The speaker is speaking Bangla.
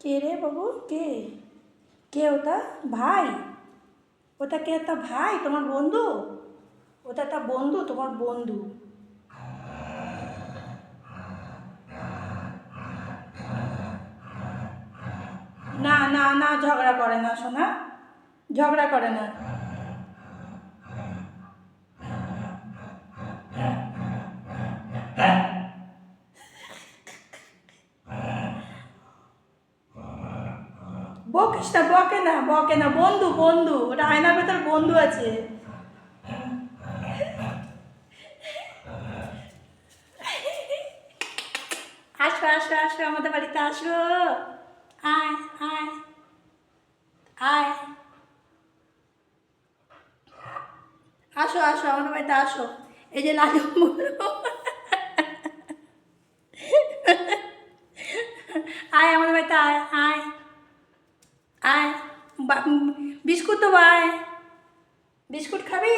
কে রে বাবু? কে? কে ওটা? ভাই? ওটা কে? একটা ভাই তোমার বন্ধু? ওটা একটা বন্ধু, তোমার বন্ধু? না না না, ঝগড়া করে না সোনা, ঝগড়া করে না। বকিস না, বকে না, বকে না, বন্ধু বন্ধু, ওটা আয়নার ভেতর বন্ধু আছে। আসো আসো আসো, আমাদের বাড়িতে আসো। আয় আয় আয়, আসো আসো আমাদের বাড়িতে আসো। এই যে লালু, আয় আমাদের বাড়িতে আয় আয় আয়। বিস্কুট তো আয়, বিস্কুট খাবি?